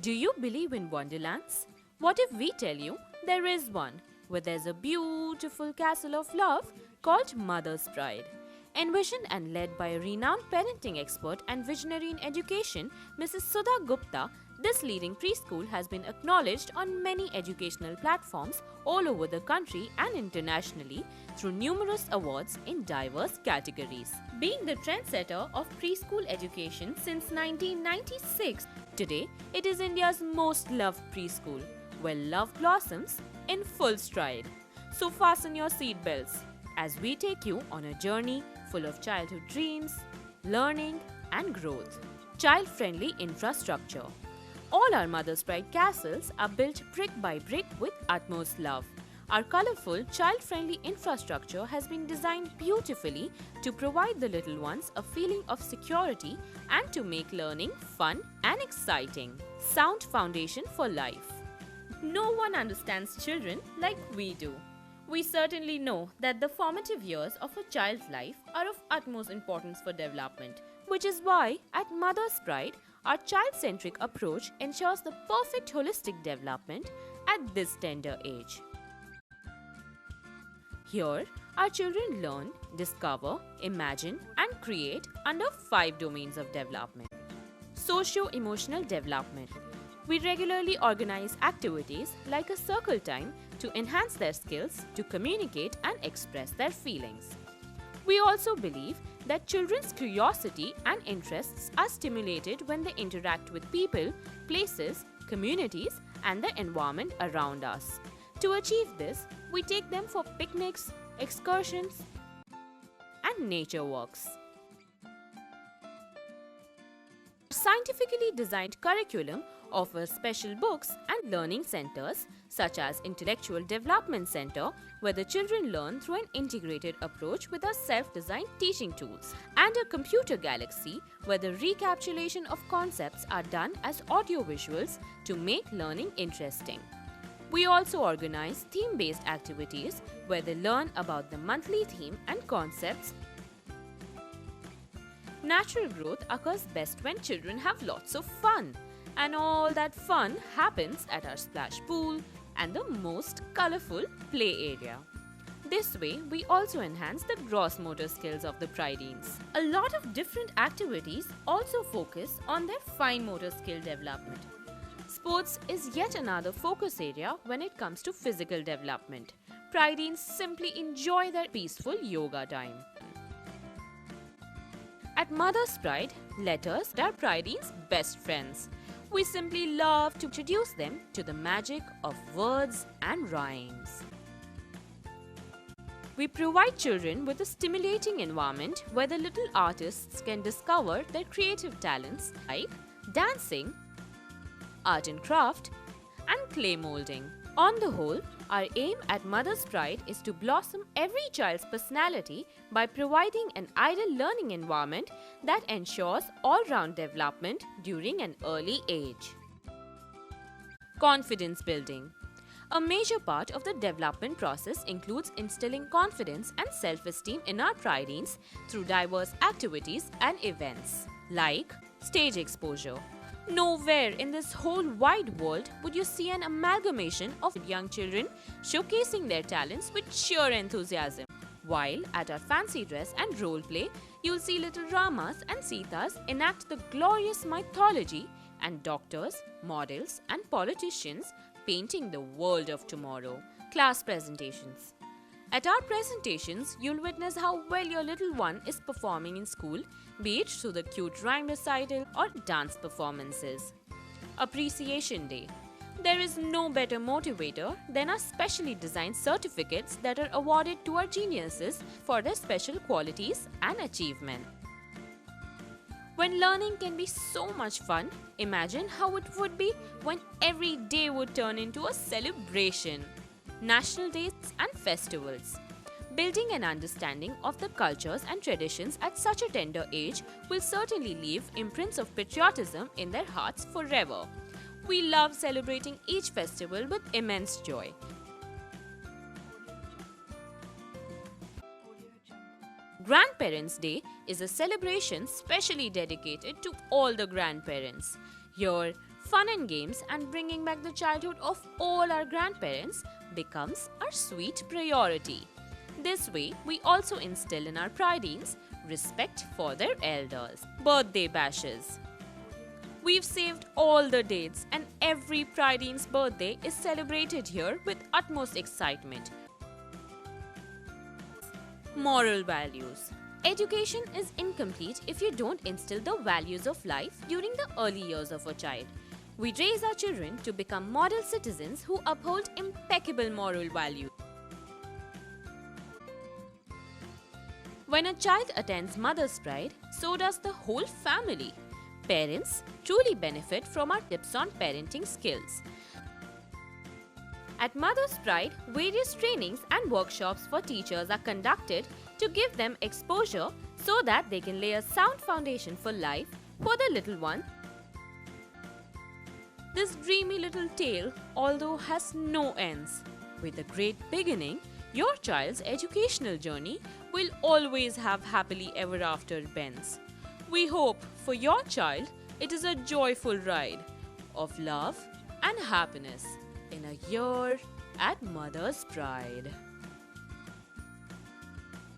Do you believe in wonderlands? What if we tell you there is one, where there's a beautiful castle of love called Mother's Pride? Envisioned and led by a renowned parenting expert and visionary in education, Mrs. Sudha Gupta, this leading preschool has been acknowledged on many educational platforms all over the country and internationally through numerous awards in diverse categories. Being the trendsetter of preschool education since 1996, today it is India's most loved preschool, where love blossoms in full stride. So fasten your seatbelts as we take you on a journey full of childhood dreams, learning, and growth. Child-friendly infrastructure. All our Mother's Pride castles are built brick by brick with utmost love. Our colorful, child-friendly infrastructure has been designed beautifully to provide the little ones a feeling of security and to make learning fun and exciting. Sound foundation for life. No one understands children like we do. We certainly know that the formative years of a child's life are of utmost importance for development, which is why at Mother's Pride, our child-centric approach ensures the perfect holistic development at this tender age. Here, our children learn, discover, imagine, and create under 5 domains of development. Socio-emotional development. We regularly organize activities like a circle time to enhance their skills to communicate and express their feelings. We also believe that children's curiosity and interests are stimulated when they interact with people, places, communities, and the environment around us. To achieve this, we take them for picnics, excursions, and nature walks. Scientifically designed curriculum offers special books and learning centers such as Intellectual Development Center, where the children learn through an integrated approach with our self-designed teaching tools, and a Computer Galaxy, where the recapitulation of concepts are done as audiovisuals to make learning interesting. We also organize theme-based activities where they learn about the monthly theme and concepts. Natural growth occurs best when children have lots of fun, and all that fun happens at our splash pool and the most colorful play area. This way, we also enhance the gross motor skills of the Prideens. A lot of different activities also focus on their fine motor skill development. Sports is yet another focus area when it comes to physical development. Prideens simply enjoy their peaceful yoga time. At Mother's Pride, letters are Prideens' best friends. We simply love to introduce them to the magic of words and rhymes. We provide children with a stimulating environment where the little artists can discover their creative talents like dancing, art and craft, and clay molding. On the whole, our aim at Mother's Pride is to blossom every child's personality by providing an ideal learning environment that ensures all-round development during an early age. Confidence building. A major part of the development process includes instilling confidence and self-esteem in our Prideens through diverse activities and events, like stage exposure. Nowhere in this whole wide world would you see an amalgamation of young children showcasing their talents with sheer enthusiasm. While at our fancy dress and role play, you'll see little Ramas and Sitas enact the glorious mythology, and doctors, models, and politicians painting the world of tomorrow. Class presentations. At our presentations, you'll witness how well your little one is performing in school, be it through the cute rhyme recital or dance performances. Appreciation Day. There is no better motivator than our specially designed certificates that are awarded to our geniuses for their special qualities and achievement. When learning can be so much fun, imagine how it would be when every day would turn into a celebration. National days and festivals. Building an understanding of the cultures and traditions at such a tender age will certainly leave imprints of patriotism in their hearts forever. We love celebrating each festival with immense joy. Grandparents' Day is a celebration specially dedicated to all the grandparents. Here, fun and games and bringing back the childhood of all our grandparents becomes our sweet priority. This way, we also instill in our Prideens respect for their elders. Birthday bashes. We've saved all the dates, and every Prideen's birthday is celebrated here with utmost excitement. Moral values. Education is incomplete if you don't instill the values of life during the early years of a child. We raise our children to become model citizens who uphold impeccable moral values. When a child attends Mother's Pride, so does the whole family. Parents truly benefit from our tips on parenting skills. At Mother's Pride, various trainings and workshops for teachers are conducted to give them exposure so that they can lay a sound foundation for life for the little one. This dreamy little tale, although has no ends. With a great beginning, your child's educational journey will always have happily ever after bends. We hope for your child it is a joyful ride of love and happiness in a year at Mother's Pride.